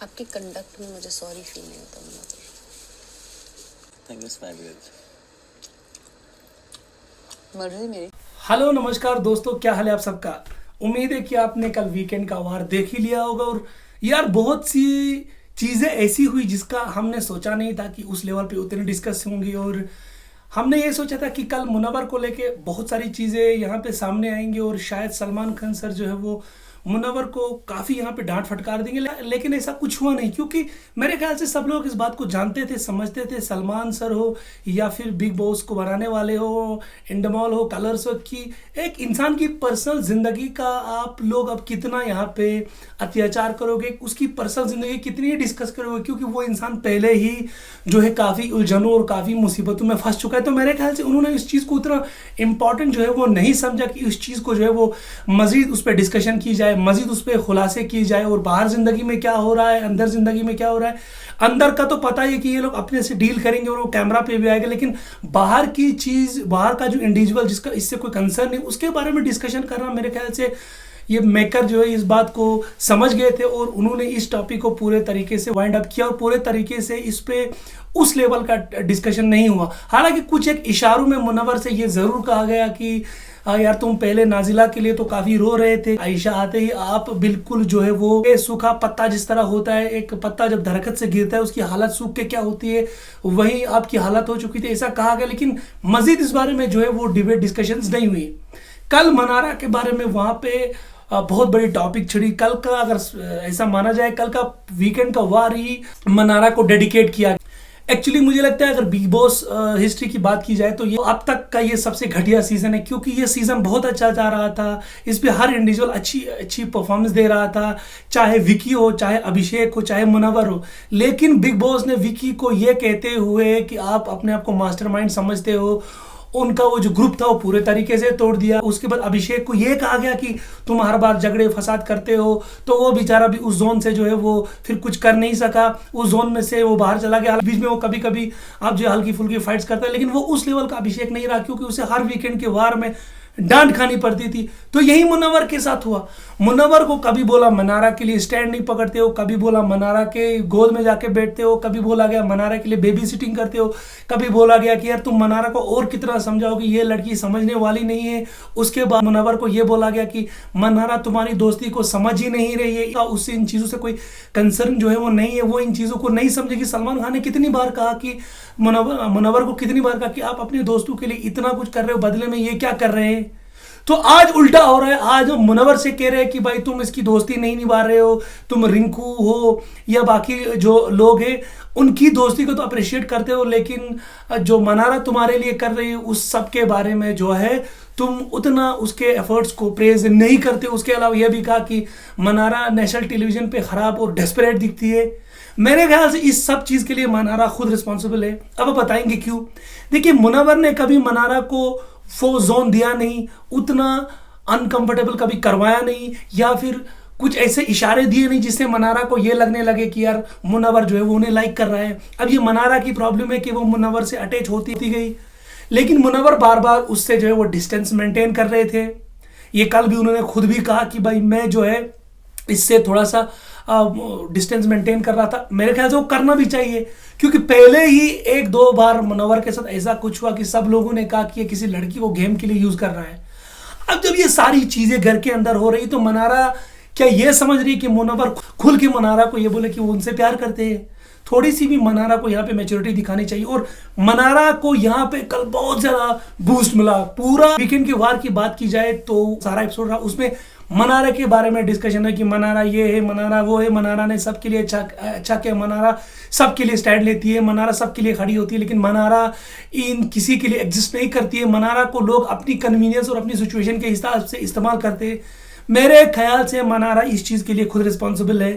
आपके कंडक्ट में मुझे सॉरी फील नहीं होता मुनव्वर। Thank you smile. मर्जी मेरी। हेलो नमस्कार दोस्तों, क्या हाल है आप सबका। उम्मीद है कि आपने कल वीकेंड का वार देख ही लिया होगा। और यार बहुत सी चीज़ें ऐसी हुई जिसका हमने सोचा नहीं था कि उस लेवल पे उतनी डिस्कस होंगी। और हमने ये सोचा था कि कल मुनव्वर को लेके बहुत सारी चीज़ें यहाँ पे सामने आएंगी और शायद सलमान खान सर जो है वो मुनव्वर को काफ़ी यहाँ पे डांट फटकार देंगे, लेकिन ऐसा कुछ हुआ नहीं। क्योंकि मेरे ख्याल से सब लोग इस बात को जानते थे, समझते थे। सलमान सर हो या फिर बिग बॉस को बनाने वाले हो, इंडमॉल हो, कलर्स हो, कि एक इंसान की पर्सनल ज़िंदगी का आप लोग अब कितना यहाँ पे अत्याचार करोगे, उसकी पर्सनल ज़िंदगी कितनी डिस्कस करोगे, क्योंकि वो इंसान पहले ही जो है काफ़ी उलझनों और काफ़ी मुसीबतों में फंस चुका है। तो मेरे ख्याल से उन्होंने इस चीज़ को उतना इम्पॉर्टेंट जो है वो नहीं समझा कि इस चीज़ को जो है वो मज़ीद उस पर डिस्कशन की जाए, मज़ीद उस पर खुलासे की जाए। और बाहर ज़िंदगी में क्या हो रहा है, अंदर ज़िंदगी में क्या हो रहा है। अंदर का तो पता ही है कि ये लोग अपने से डील करेंगे और वो कैमरा पे भी आएगा, लेकिन बाहर की चीज़, बाहर का जो इंडिविजुअल जिसका इससे कोई कंसर्न नहीं, उसके बारे में डिस्कशन करना मेरे ख्याल से ये मेकर जो है इस बात को समझ गए थे और उन्होंने इस टॉपिक को पूरे तरीके से वाइंड अप किया और पूरे तरीके से इस पे उस लेवल का डिस्कशन नहीं हुआ। हालांकि कुछ एक इशारों में मुनव्वर से ये ज़रूर कहा गया कि यार तुम पहले नाजिला के लिए तो काफ़ी रो रहे थे, आयशा आते ही आप बिल्कुल जो है वो सूखा पत्ता जिस तरह होता है, एक पत्ता जब दरख्त से गिरता है उसकी हालत सूख के क्या होती है, वही आपकी हालत हो चुकी थी, ऐसा कहा गया। लेकिन मज़ीद इस बारे में जो है वो डिबेट डिस्कशंस नहीं हुई। कल मनारा के बारे में वहाँ पे बहुत बड़ी टॉपिक छिड़ी। कल का अगर ऐसा माना जाए, कल का वीकेंड का वार ही मनारा को डेडिकेट किया। एक्चुअली मुझे लगता है अगर बिग बॉस हिस्ट्री की बात की जाए तो ये अब तक का ये सबसे घटिया सीजन है, क्योंकि ये सीजन बहुत अच्छा जा रहा था। इस पे हर इंडिविजुअल अच्छी परफॉर्मेंस दे रहा था, चाहे विकी हो, चाहे अभिषेक हो, चाहे मुनव्वर हो। लेकिन बिग बॉस ने विकी को ये कहते हुए कि आप अपने आप को मास्टरमाइंड समझते हो, उनका वो जो ग्रुप था वो पूरे तरीके से तोड़ दिया। उसके बाद अभिषेक को ये कहा गया कि तुम हर बार झगड़े फसाद करते हो, तो वो बेचारा भी उस जोन से जो है वो फिर कुछ कर नहीं सका, उस जोन में से वो बाहर चला गया। बीच में वो कभी कभी आप जो हल्की फुल्की फाइट्स करता है, लेकिन वो उस लेवल का अभिषेक नहीं रहा, क्योंकि उसे हर वीकेंड के वार में डांट खानी पड़ती थी। तो यही मुनव्वर के साथ हुआ। मुनव्वर को कभी बोला मनारा के लिए स्टैंड नहीं पकड़ते हो, कभी बोला मनारा के गोद में जाके बैठते हो, कभी बोला गया मनारा के लिए बेबी सिटिंग करते हो, कभी बोला गया कि यार तुम मनारा को और कितना समझाओगे, ये लड़की समझने वाली नहीं है। उसके बाद मुनव्वर को ये बोला गया कि मनारा तुम्हारी दोस्ती को समझ ही नहीं रही है, उससे इन चीज़ों से कोई कंसर्न जो है वो नहीं है, वो इन चीज़ों को नहीं समझेगी। सलमान खान ने कितनी बार कहा कि मुनव्वर को कितनी बार कहा कि आप अपने दोस्तों के लिए इतना कुछ कर रहे हो, बदले में ये क्या कर रहे हैं। तो आज उल्टा हो रहा है। आज मुनव्वर से कह रहे हैं कि भाई तुम इसकी दोस्ती नहीं निभा रहे हो, तुम रिंकू हो या बाकी जो लोग हैं उनकी दोस्ती को तो अप्रिशिएट करते हो, लेकिन जो मनारा तुम्हारे लिए कर रही है उस सब के बारे में जो है तुम उतना उसके एफर्ट्स को प्रेज नहीं करते। उसके अलावा यह भी कहा कि मनारा नेशनल टेलीविजन पे खराब और डेस्परेट दिखती है। मेरे ख्याल से इस सब चीज़ के लिए मनारा खुद रिस्पॉन्सिबल है। अब बताएंगे क्यों। देखिए, मुनव्वर ने कभी मनारा को वो जोन दिया नहीं, उतना अनकंफर्टेबल कभी करवाया नहीं, या फिर कुछ ऐसे इशारे दिए नहीं जिससे मनारा को ये लगने लगे कि यार मुनव्वर जो है वो उन्हें लाइक कर रहा है। अब ये मनारा की प्रॉब्लम है कि वो मुनव्वर से अटैच होती गई, लेकिन मुनव्वर बार बार उससे जो है वो डिस्टेंस मेंटेन कर रहे थे। ये कल भी उन्होंने खुद भी कहा कि भाई मैं जो है इससे थोड़ा सा डिस्टेंस मेंटेन कर रहा था। मेरे ख्याल से वो करना भी चाहिए, क्योंकि पहले ही एक दो बार मुनव्वर के साथ ऐसा कुछ हुआ कि सब लोगों ने कहा कि ये किसी लड़की को गेम के लिए यूज कर रहा है। अब जब ये सारी चीजें घर के अंदर हो रही तो मनारा क्या ये समझ रही कि मुनव्वर खुल के मनारा को ये बोले कि वो उनसे प्यार करते हैं। थोड़ी सी भी मनारा को यहाँ पे मैच्योरिटी दिखानी चाहिए। और मनारा को यहाँ पे कल बहुत ज़्यादा बूस्ट मिला। पूरा वीकेंड के वार की बात की जाए तो सारा एपिसोड रहा, उसमें मनारा के बारे में डिस्कशन है कि मनारा ये है, मनारा वो है, मनारा ने सबके लिए अच्छा किया, मनारा सबके लिए स्टैंड लेती है, मनारा सबके लिए खड़ी होती है, लेकिन मनारा इन किसी के लिए एग्जिस्ट नहीं करती है। मनारा को लोग अपनी कन्वीनियंस और अपनी सिचुएशन के हिसाब से इस्तेमाल करते हैं। मेरे ख्याल से मनारा इस चीज़ के लिए खुद रिस्पॉन्सिबल है,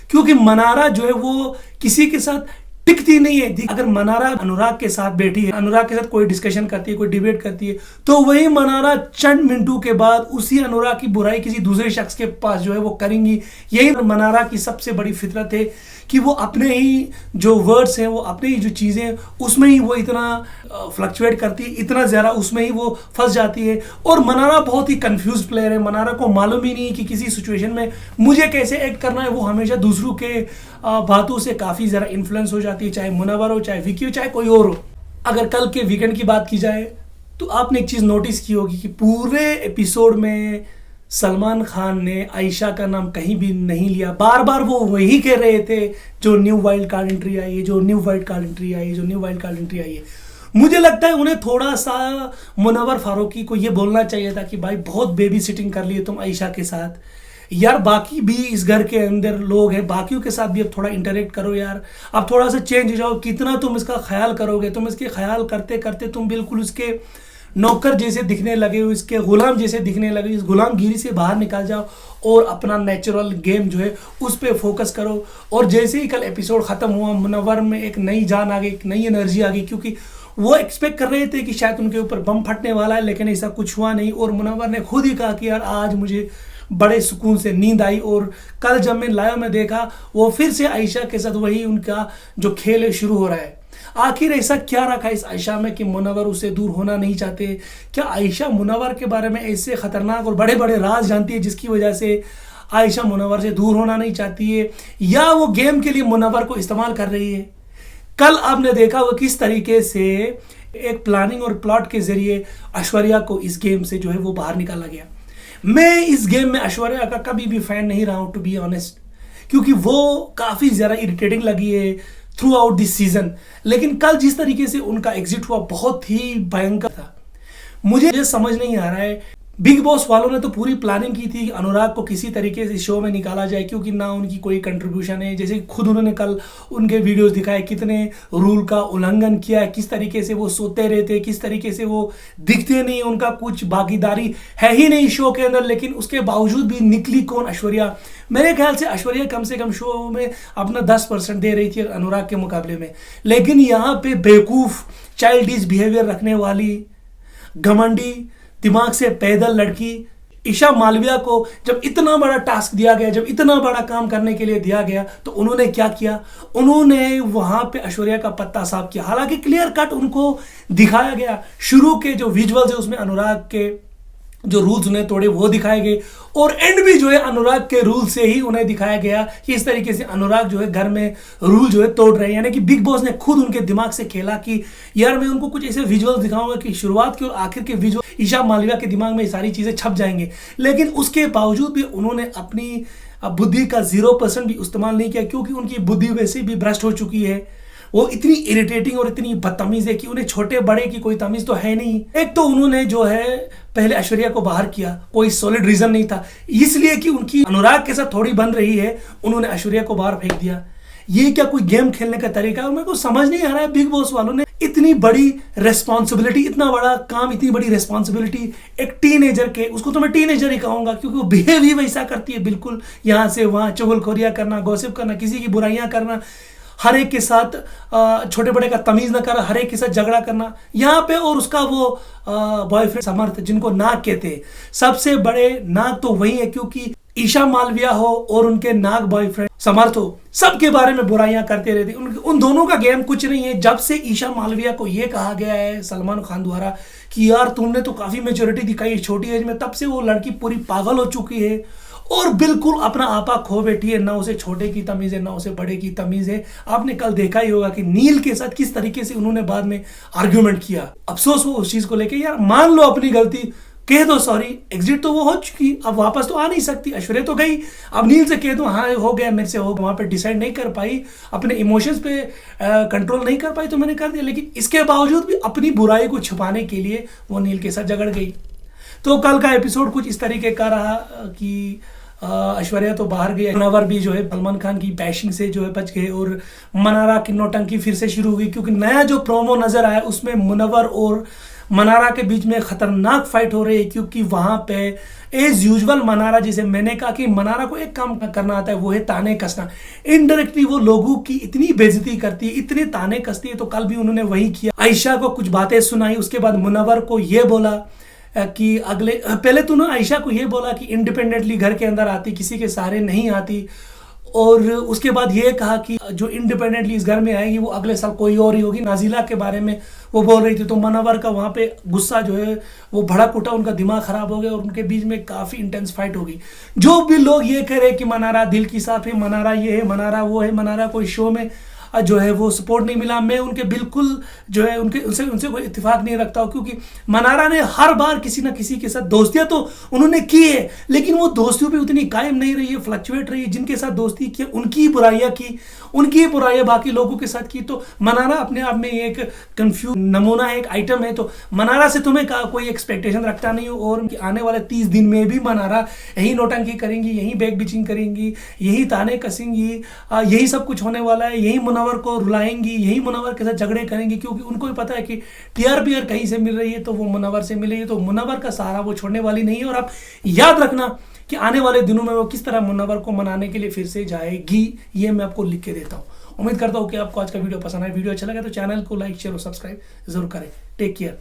क्योंकि मनारा जो है वो किसी के साथ टिकती नहीं है। अगर मनारा अनुराग के साथ बैठी है, अनुराग के साथ कोई डिस्कशन करती है, कोई डिबेट करती है, तो वही मनारा चंद मिनटों के बाद उसी अनुराग की बुराई किसी दूसरे शख्स के पास जो है वो करेंगी। यही मनारा की सबसे बड़ी फितरत है कि वो अपने ही जो वर्ड्स हैं, वो अपने ही जो चीज़ें, उसमें ही वो इतना फ्लक्चुएट करती है, इतना ज़्यादा उसमें ही वो फंस जाती है। और मनारा बहुत ही कंफ्यूज प्लेयर है। मनारा को मालूम ही नहीं कि किसी सिचुएशन में मुझे कैसे एक्ट करना है। वो हमेशा दूसरों के बातों से काफ़ी ज़्यादा इन्फ्लुएंस हो जाती है, चाहे मुनव्वर हो, चाहे विकी हो, चाहे कोई और हो। अगर कल के वीकेंड की बात की जाए तो आपने एक चीज़ नोटिस की होगी कि पूरे एपिसोड में सलमान खान ने आयशा का नाम कहीं भी नहीं लिया। बार बार वो वही कह रहे थे जो न्यू वाइल्ड कार्ड एंट्री आई है, जो न्यू वाइल्ड कार्ड एंट्री आई है, जो न्यू वाइल्ड कार्ड एंट्री आई है। मुझे लगता है उन्हें थोड़ा सा मुनव्वर फारूकी को ये बोलना चाहिए था कि भाई बहुत बेबी सिटिंग कर ली है तुम आयशा के साथ यार, बाकी भी इस घर के अंदर लोग हैं, बाकियों के साथ भी अब थोड़ा इंटरेक्ट करो यार, अब थोड़ा सा चेंज हो जाओ। कितना तुम इसका ख्याल करोगे? तुम इसके ख्याल करते करते तुम बिल्कुल उसके नौकर जैसे दिखने लगे हो, इसके गुलाम जैसे दिखने लगे। इस गुलामगिरी से बाहर निकल जाओ और अपना नेचुरल गेम जो है उस पर फोकस करो। और जैसे ही कल एपिसोड ख़त्म हुआ, मुनव्वर में एक नई जान आ गई, एक नई एनर्जी आ गई, क्योंकि वो एक्सपेक्ट कर रहे थे कि शायद उनके ऊपर बम फटने वाला है, लेकिन ऐसा कुछ हुआ नहीं। और मुनव्वर ने खुद ही कहा कि यार आज मुझे बड़े सुकून से नींद आई। और कल जब मैं लाइव में देखा, वो फिर से आयशा के साथ वही उनका जो खेल है शुरू हो रहा है। आखिर ऐसा क्या रखा इस आयशा में कि मुनव्वर उससे दूर होना नहीं चाहते? क्या आयशा मुनव्वर के बारे में ऐसे खतरनाक और बड़े बड़े राज जानती है जिसकी वजह से आयशा मुनव्वर से दूर होना नहीं चाहती है, या वो गेम के लिए मुनव्वर को इस्तेमाल कर रही है? कल आपने देखा वो किस तरीके से एक प्लानिंग और प्लॉट के जरिए ऐश्वर्या को इस गेम से जो है वो बाहर निकाला गया। मैं इस गेम में ऐश्वर्या का कभी भी फैन नहीं रहा हूं, टू बी ऑनेस्ट, क्योंकि वो काफ़ी ज़्यादा इरिटेटिंग लगी है थ्रू आउट दिस सीजन। लेकिन कल जिस तरीके से उनका एग्जिट हुआ बहुत ही भयंकर था। मुझे समझ नहीं आ रहा है, बिग बॉस वालों ने तो पूरी प्लानिंग की थी अनुराग को किसी तरीके से शो में निकाला जाए, क्योंकि ना उनकी कोई कंट्रीब्यूशन है। जैसे खुद उन्होंने कल उनके वीडियोस दिखाए कितने रूल का उल्लंघन किया है, किस तरीके से वो सोते रहते, किस तरीके से वो दिखते नहीं, उनका कुछ भागीदारी है ही नहीं शो के अंदर। लेकिन उसके बावजूद भी निकली कौन? ऐश्वर्या। मेरे ख्याल से ऐश्वर्या कम से कम शो में अपना 10% दे रही थी अनुराग के मुकाबले में। लेकिन यहाँ पे बेवकूफ़ चाइल्डिश बिहेवियर रखने वाली, घमंडी, दिमाग से पैदल लड़की ईशा मालविया को जब इतना बड़ा टास्क दिया गया, जब इतना बड़ा काम करने के लिए दिया गया, तो उन्होंने क्या किया? उन्होंने वहां पे ऐश्वर्या का पत्ता साफ किया। हालांकि क्लियर कट उनको दिखाया गया, शुरू के जो विजुअल्स है उसमें अनुराग के जो रूल्स उन्हें तोड़े वो दिखाए गए, और एंड भी जो है अनुराग के रूल से ही उन्हें दिखाया गया कि इस तरीके से अनुराग जो है घर में रूल जो है तोड़ रहे हैं। यानी कि बिग बॉस ने खुद उनके दिमाग से खेला कि यार मैं उनको कुछ ऐसे विजुअल्स दिखाऊंगा कि शुरुआत के और आखिर के विजुअल ईशा मालविया के दिमाग में ये सारी चीज़ें छप जाएंगे। लेकिन उसके बावजूद भी उन्होंने अपनी बुद्धि का 0% भी इस्तेमाल नहीं किया, क्योंकि उनकी बुद्धि वैसे भी भ्रष्ट हो चुकी है। वो इतनी इरिटेटिंग और इतनी बदतमीज है कि उन्हें छोटे बड़े की कोई तमीज तो है नहीं। एक तो उन्होंने जो है पहले ऐश्वर्या को बाहर किया, कोई सॉलिड रीजन नहीं था, इसलिए कि उनकी अनुराग के साथ थोड़ी बन रही है, उन्होंने ऐश्वर्या को बाहर फेंक दिया। ये क्या कोई गेम खेलने का तरीका है? मेरे को समझ नहीं आ रहा है बिग बॉस वालों ने इतनी बड़ी रेस्पॉन्सिबिलिटी, इतना बड़ा काम, इतनी बड़ी रेस्पॉन्सिबिलिटी एक टीनेजर के, उसको तो मैं टीनेजर ही कहूंगा क्योंकि वो बिहेव ही वैसा करती है, बिल्कुल यहाँ से वहाँ चुगलखोरियाँ करना, गॉसिप करना, किसी की बुराइयां करना, हर एक के साथ छोटे बड़े का तमीज ना करना, हर एक के साथ झगड़ा करना यहाँ पे। और उसका वो बॉयफ्रेंड समर्थ, जिनको नाग कहते हैं, सबसे बड़े नाग तो वही है, क्योंकि ईशा मालविया हो और उनके नाग बॉयफ्रेंड समर्थ हो, सबके बारे में बुराइयां करते रहते। उन दोनों का गेम कुछ नहीं है। जब से ईशा मालविया को ये कहा गया है सलमान खान द्वारा कि यार तुमने तो काफी मेच्योरिटी दिखाई है छोटी एज में, तब से वो लड़की पूरी पागल हो चुकी है और बिल्कुल अपना आपा खो बैठी है। ना उसे छोटे की तमीज है, ना उसे बड़े की तमीज है। आपने कल देखा ही होगा कि नील के साथ किस तरीके से उन्होंने बाद में आर्ग्यूमेंट किया। अफसोस हो उस चीज को लेके, यार मान लो अपनी गलती, कह दो सॉरी, एग्जिट तो वो हो चुकी, अब वापस तो आ नहीं सकती। ऐश्वर्या तो गई, अब नील से कह दो हाँ हो गया मेरे से, हो वहां पे डिसाइड नहीं कर पाई, अपने इमोशंस पे कंट्रोल नहीं कर पाई तो मैंने कर दिया। लेकिन इसके बावजूद भी अपनी बुराई को छुपाने के लिए वो नील के साथ झगड़ गई। तो कल का एपिसोड कुछ इस तरीके का रहा कि ऐश्वर्या तो बाहर गई, मुनव्वर भी जो है सलमान खान की बैशिंग से जो है बच गए और मनारा की नौटंकी फिर से शुरू हुई क्योंकि नया जो प्रोमो नजर आया उसमें मुनव्वर और मनारा के बीच में खतरनाक फाइट हो रही है क्योंकि वहां पे एज यूजुअल मनारा, जिसे मैंने कहा कि मनारा को एक काम करना आता है वो है ताने कसना। इनडायरेक्टली वो लोगों की इतनी बेइज्जती करती है, इतने ताने कसती है, तो कल भी उन्होंने वही किया। आयशा को कुछ बातें सुनाई, उसके बाद मुनव्वर को ये बोला कि पहले तो उन्होंने आयशा को ये बोला कि इंडिपेंडेंटली घर के अंदर आती, किसी के सहारे नहीं आती, और उसके बाद ये कहा कि जो इंडिपेंडेंटली इस घर में आएगी वो अगले साल कोई और ही होगी। नाजिला के बारे में वो बोल रही थी, तो मुनव्वर का वहाँ पे गुस्सा जो है वो भड़क उठा, उनका दिमाग खराब हो गया और उनके बीच में काफ़ी इंटेंस फाइट होगी। जो भी लोग ये कह रहे हैं कि मनारा दिल की साफ है, मनारा ये है, मनारा वो है, मनारा कोई शो में जो है वो सपोर्ट नहीं मिला, मैं उनके बिल्कुल जो है उनसे कोई इत्तेफाक नहीं रखता हूँ क्योंकि मनारा ने हर बार किसी ना किसी के साथ दोस्तियां तो उन्होंने की है, लेकिन वो दोस्तियों पे उतनी कायम नहीं रही है, फ्लक्चुएट रही है। जिनके साथ दोस्ती की उनकी बुराइयां की, उनकी बुराइयां बाकी लोगों के साथ की। तो मनारा अपने आप में एक कंफ्यूज नमूना है, एक आइटम है। तो मनारा से तुम्हें कोई एक्सपेक्टेशन रखता नहीं हो और आने वाले 30 दिन में भी मनारा यही नौटंकी करेंगी, यही बैक बिचिंग करेंगी, यही ताने कसेंगी, यही सब कुछ होने वाला है। यही मुनव्वर को रुलाएंगी, यही मुनव्वर के साथ झगड़े करेंगी क्योंकि उनको भी पता है कि टीआरपी अगर कहीं से मिल रही है तो वो मुनव्वर से मिल रही है। तो मुनव्वर का सहारा वो छोड़ने वाली नहीं है। और आप याद रखना कि आने वाले दिनों में वो किस तरह मुनव्वर को मनाने के लिए फिर से जाएगी, ये मैं आपको लिख के देता हूं। उम्मीद करता हूं कि आपको आज का वीडियो पसंद आए। वीडियो अच्छा लगा तो चैनल को लाइक शेयर और सब्सक्राइब जरूर करें। Take care.